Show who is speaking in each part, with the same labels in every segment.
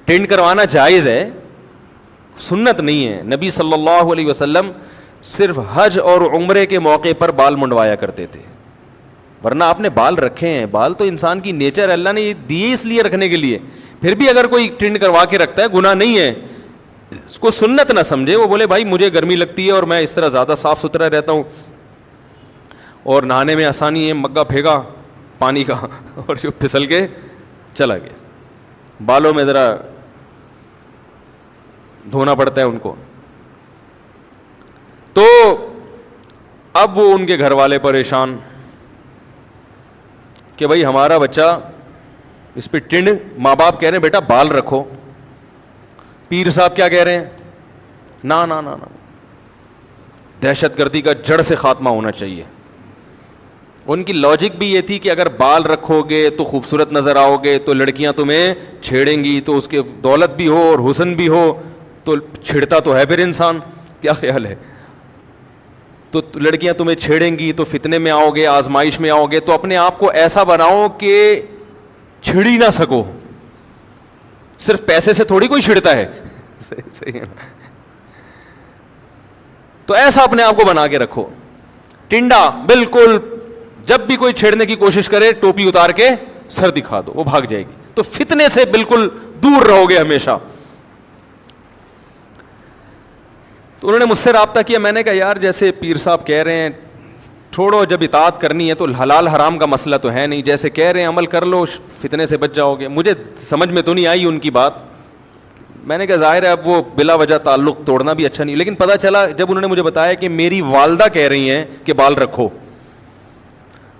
Speaker 1: Tend کروانا جائز ہے, سنت نہیں ہے. نبی صلی اللہ علیہ وسلم صرف حج اور عمرے کے موقع پر بال منڈوایا کرتے تھے, ورنہ آپ نے بال رکھے ہیں. بال تو انسان کی نیچر, اللہ نے دیے اس لیے رکھنے کے لیے. پھر بھی اگر کوئی ٹینڈ کروا کے رکھتا ہے گناہ نہیں ہے, اس کو سنت نہ سمجھے. وہ بولے بھائی مجھے گرمی لگتی ہے اور میں اس طرح زیادہ صاف ستھرا رہتا ہوں اور نہانے میں آسانی ہے, مگا پھینکا پانی کا اور جو پھسل کے چلا گیا. بالوں میں ذرا دھونا پڑتا ہے ان کو. تو اب وہ ان کے گھر والے پریشان کہ بھائی ہمارا بچہ اس پہ ٹنڈ, ماں باپ کہہ رہے ہیں بیٹا بال رکھو, پیر صاحب کیا کہہ رہے ہیں, نا نا نا نا, دہشت گردی کا جڑ سے خاتمہ ہونا چاہیے. ان کی لاجک بھی یہ تھی کہ اگر بال رکھو گے تو خوبصورت نظر آؤ گے, تو لڑکیاں تمہیں چھیڑیں گی, تو اس کے دولت بھی ہو اور حسن بھی ہو تو چھڑتا تو ہے پھر انسان. کیا خیال ہے, تو لڑکیاں تمہیں چھیڑیں گی تو فتنے میں آؤ گے, آزمائش میں آؤ گے, تو اپنے آپ کو ایسا بناؤ کہ چھڑی نہ سکو. صرف پیسے سے تھوڑی کوئی چھڑتا ہے, صحیح ہے. تو ایسا اپنے آپ کو بنا کے رکھو, ٹنڈا بالکل. جب بھی کوئی چھیڑنے کی کوشش کرے ٹوپی اتار کے سر دکھا دو, وہ بھاگ جائے گی. تو فتنے سے بالکل دور رہو گے ہمیشہ. تو انہوں نے مجھ سے رابطہ کیا, میں نے کہا یار جیسے پیر صاحب کہہ رہے ہیں چھوڑو, جب اطاعت کرنی ہے تو حلال حرام کا مسئلہ تو ہے نہیں, جیسے کہہ رہے ہیں عمل کر لو, فتنے سے بچ جاؤ گے. مجھے سمجھ میں تو نہیں آئی ان کی بات. میں نے کہا ظاہر ہے اب وہ بلا وجہ تعلق توڑنا بھی اچھا نہیں, لیکن پتہ چلا جب انہوں نے مجھے بتایا کہ میری والدہ کہہ رہی ہیں کہ بال رکھو.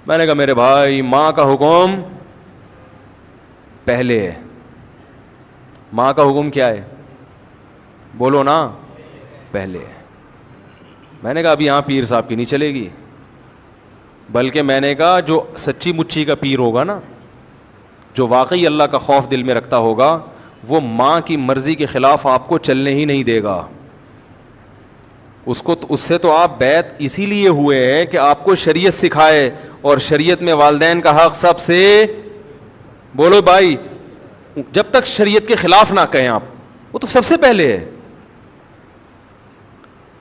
Speaker 1: میں نے کہا میرے بھائی ماں کا حکم پہلے ہے. ماں کا حکم کیا ہے, بولو نا, پہلے ہے. میں نے کہا ابھی یہاں پیر صاحب کی نہیں چلے گی, بلکہ میں نے کہا جو سچی مچی کا پیر ہوگا نا, جو واقعی اللہ کا خوف دل میں رکھتا ہوگا, وہ ماں کی مرضی کے خلاف آپ کو چلنے ہی نہیں دے گا. اس سے تو آپ بیعت اسی لیے ہوئے ہیں کہ آپ کو شریعت سکھائے, اور شریعت میں والدین کا حق سب سے, بولو بھائی, جب تک شریعت کے خلاف نہ کہیں آپ, وہ تو سب سے پہلے ہے.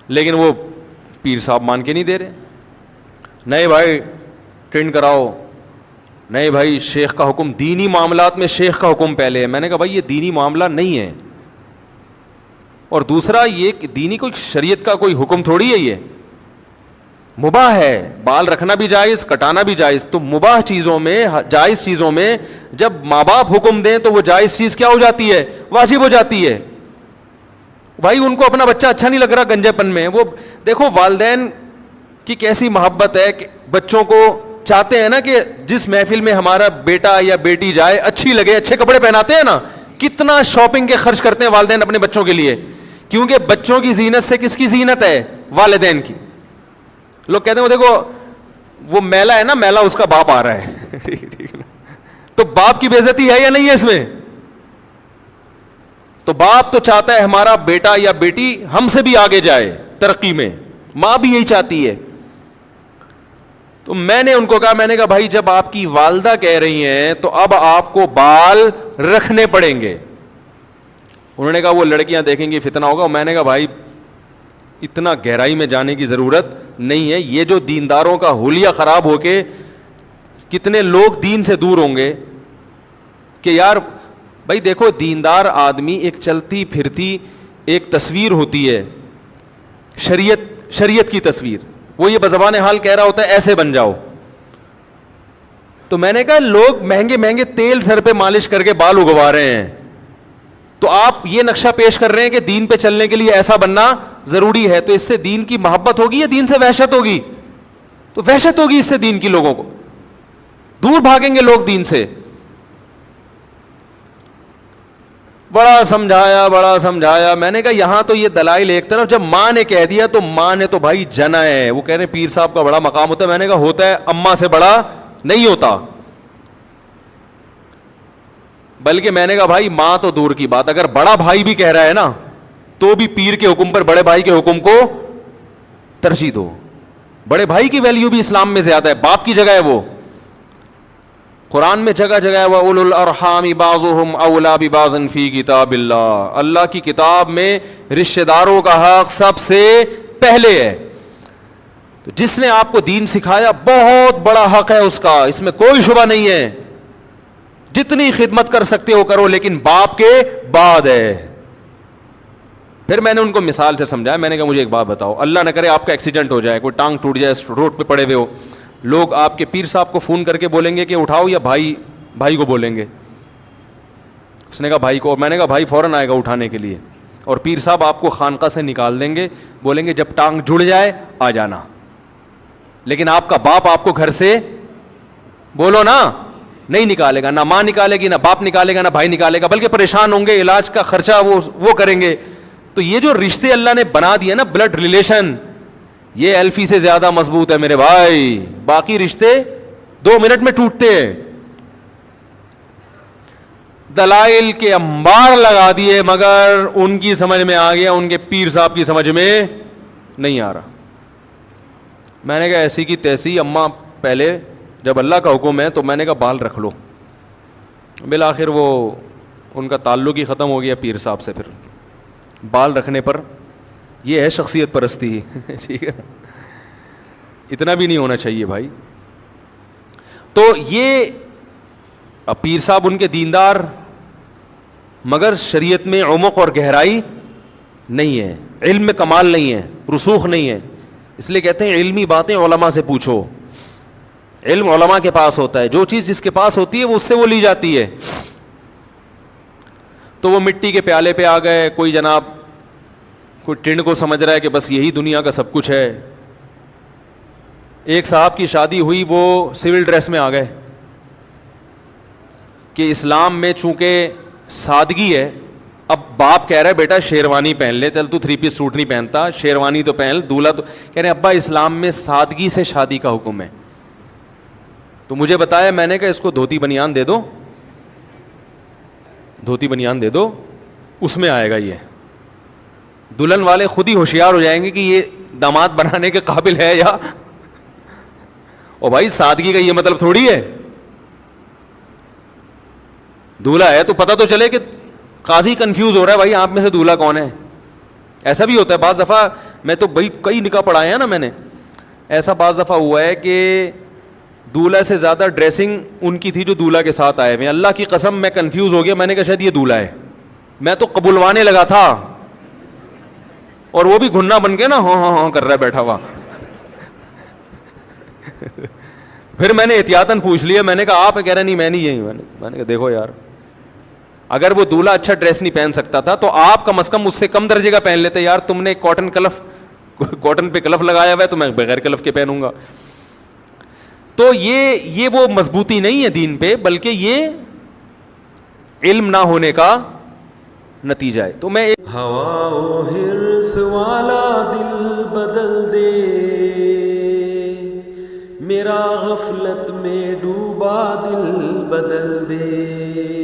Speaker 1: لیکن وہ پیر صاحب مان کے نہیں دے رہے. نہیں بھائی ٹرینڈ کراؤ, نہیں بھائی شیخ کا حکم, دینی معاملات میں شیخ کا حکم پہلے ہے. میں نے کہا بھائی یہ دینی معاملہ نہیں ہے, اور دوسرا یہ کہ دینی کوئی شریعت کا کوئی حکم تھوڑی ہے, یہ مباح ہے. بال رکھنا بھی جائز, کٹانا بھی جائز. تو مباح چیزوں میں, جائز چیزوں میں جب ماں باپ حکم دیں تو وہ جائز چیز کیا ہو جاتی ہے, واجب ہو جاتی ہے. بھائی ان کو اپنا بچہ اچھا نہیں لگ رہا گنجے پن میں, وہ دیکھو والدین کی کیسی محبت ہے کہ بچوں کو چاہتے ہیں نا کہ جس محفل میں ہمارا بیٹا یا بیٹی جائے اچھی لگے, اچھے کپڑے پہناتے ہیں نا, کتنا شاپنگ کے خرچ کرتے ہیں والدین اپنے بچوں کے لیے, کیونکہ بچوں کی زینت سے کس کی زینت ہے, والدین کی. لوگ کہتے ہیں وہ دیکھو وہ میلا ہے نا, میلا اس کا باپ آ رہا ہے تو باپ کی بے عزتی ہے یا نہیں ہے اس میں؟ تو باپ تو چاہتا ہے ہمارا بیٹا یا بیٹی ہم سے بھی آگے جائے ترقی میں, ماں بھی یہی چاہتی ہے. تو میں نے ان کو کہا, میں نے کہا بھائی جب آپ کی والدہ کہہ رہی ہیں تو اب آپ کو بال رکھنے پڑیں گے. انہوں نے کہا وہ لڑکیاں دیکھیں گی فتنہ ہوگا. میں نے کہا بھائی اتنا گہرائی میں جانے کی ضرورت نہیں ہے. یہ جو دینداروں کا حلیہ خراب ہو کے کتنے لوگ دین سے دور ہوں گے کہ یار بھائی دیکھو دیندار آدمی ایک چلتی پھرتی ایک تصویر ہوتی ہے, شریعت کی تصویر. وہ یہ بزبان حال کہہ رہا ہوتا ہے ایسے بن جاؤ. تو میں نے کہا لوگ مہنگے مہنگے تیل سر پہ مالش کر کے بال اگوا رہے ہیں, تو آپ یہ نقشہ پیش کر رہے ہیں کہ دین پہ چلنے کے لیے ایسا بننا ضروری ہے. تو اس سے دین کی محبت ہوگی یا دین سے وحشت ہوگی؟ تو وحشت ہوگی اس سے دین کی. لوگوں کو دور بھاگیں گے لوگ دین سے. بڑا سمجھایا میں نے کہا یہاں تو یہ دلائل ایک طرف, جب ماں نے کہہ دیا تو ماں نے تو بھائی جنا ہے. وہ کہہ رہے ہیں پیر صاحب کا بڑا مقام ہوتا ہے. میں نے کہا ہوتا ہے, اماں سے بڑا نہیں ہوتا. بلکہ میں نے کہا بھائی ماں تو دور کی بات, اگر بڑا بھائی بھی کہہ رہا ہے نا تو بھی پیر کے حکم پر بڑے بھائی کے حکم کو ترجیح دو. بڑے بھائی کی ویلیو بھی اسلام میں زیادہ ہے, باپ کی جگہ ہے وہ. قرآن میں جگہ جگہ ہے وَأُولُو الْأَرْحَامِ بَعْضُهُمْ أَوْلَىٰ بِبَعْضٍ فِي کتاب اللہ. اللہ کی کتاب میں رشتہ داروں کا حق سب سے پہلے ہے. تو جس نے آپ کو دین سکھایا بہت بڑا حق ہے اس کا, اس میں کوئی شبہ نہیں ہے. جتنی خدمت کر سکتے ہو کرو, لیکن باپ کے بعد ہے. پھر میں نے ان کو مثال سے سمجھایا, میں نے کہا مجھے ایک بات بتاؤ, اللہ نہ کرے آپ کا ایکسیڈنٹ ہو جائے, کوئی ٹانگ ٹوٹ جائے, روڈ پہ پڑے ہوئے ہو, لوگ آپ کے پیر صاحب کو فون کر کے بولیں گے کہ اٹھاؤ, یا بھائی کو بولیں گے؟ اس نے کہا بھائی کو. اور میں نے کہا بھائی فوراً آئے گا اٹھانے کے لیے, اور پیر صاحب آپ کو خانقاہ سے نکال دیں گے, بولیں گے جب ٹانگ جڑ جائے آ جانا. لیکن آپ کا باپ آپ کو گھر سے بولو نا نہیں نکالے گا, نہ ماں نکالے گی, نہ باپ نکالے گا, نہ بھائی نکالے گا, بلکہ پریشان ہوں گے, علاج کا خرچہ وہ کریں گے. تو یہ جو رشتے اللہ نے بنا دیے نا, بلڈ ریلیشن, یہ ایلفی سے زیادہ مضبوط ہے میرے بھائی. باقی رشتے 2 منٹ میں ٹوٹتے ہیں. دلائل کے انبار لگا دیے, مگر ان کی سمجھ میں آ گیا, ان کے پیر صاحب کی سمجھ میں نہیں آ رہا. میں نے کہا ایسی کی تیسی, اماں پہلے جب اللہ کا حکم ہے تو میں نے کہا بال رکھ لو. بالآخر وہ ان کا تعلق ہی ختم ہو گیا پیر صاحب سے. پھر بال رکھنے پر یہ ہے شخصیت پرستی. ٹھیک ہے, اتنا بھی نہیں ہونا چاہیے بھائی. تو یہ پیر صاحب ان کے دیندار, مگر شریعت میں عمق اور گہرائی نہیں ہے, علم میں کمال نہیں ہے, رسوخ نہیں ہے. اس لیے کہتے ہیں علمی باتیں علماء سے پوچھو. علم علماء کے پاس ہوتا ہے, جو چیز جس کے پاس ہوتی ہے وہ اس سے وہ لی جاتی ہے. تو وہ مٹی کے پیالے پہ آ گئے, کوئی جناب کوئی ٹنڈ کو سمجھ رہا ہے کہ بس یہی دنیا کا سب کچھ ہے. ایک صاحب کی شادی ہوئی, وہ سول ڈریس میں آ گئے کہ اسلام میں چونکہ سادگی ہے. اب باپ کہہ رہا ہے بیٹا شیروانی پہن لے, چل تو 3 پیس سوٹ نہیں پہنتا, شیروانی تو پہن. دولہا تو کہہ رہے ہیں ابا اسلام میں سادگی سے شادی کا حکم ہے. تو مجھے بتایا, میں نے کہا اس کو دھوتی بنیان دے دو, دھوتی بنیان دے دو, اس میں آئے گا. یہ دلہن والے خود ہی ہوشیار ہو جائیں گے کہ یہ داماد بنانے کے قابل ہے یا. اور بھائی سادگی کا یہ مطلب تھوڑی ہے, دولہا ہے تو پتہ تو چلے کہ قاضی کنفیوز ہو رہا ہے بھائی آپ میں سے دولہا کون ہے. ایسا بھی ہوتا ہے بعض دفعہ, میں تو بھائی کئی نکاح پڑھائے ہیں نا میں نے, ایسا بعض دفعہ ہوا ہے کہ دولہا سے زیادہ ڈریسنگ ان کی تھی جو دولہا کے ساتھ آئے ہوئے. اللہ کی قسم میں کنفیوز ہو گیا, میں نے کہا شاید یہ دولہا ہے. میں تو قبولوانے لگا تھا, اور وہ بھی گھننا بن کے نا ہاں ہاں ہاں کر رہا ہے بیٹھا ہوا. پھر میں نے احتیاطاً پوچھ لیا, میں نے کہا آپ, کہہ رہا نہیں میں نہیں, یہی. میں نے کہا دیکھو یار, اگر وہ دولہا اچھا ڈریس نہیں پہن سکتا تھا تو آپ کم از کم اس سے کم درجے کا پہن لیتے. یار تم نے کاٹن پہ کلف لگایا ہوا ہے تو میں بغیر کلف کے پہنوں گا. تو یہ وہ مضبوطی نہیں ہے دین پہ, بلکہ یہ علم نہ ہونے کا نتیجہ ہے. تو میں ہوا و حرص والا دل بدل دے, میرا غفلت میں ڈوبا دل بدل دے.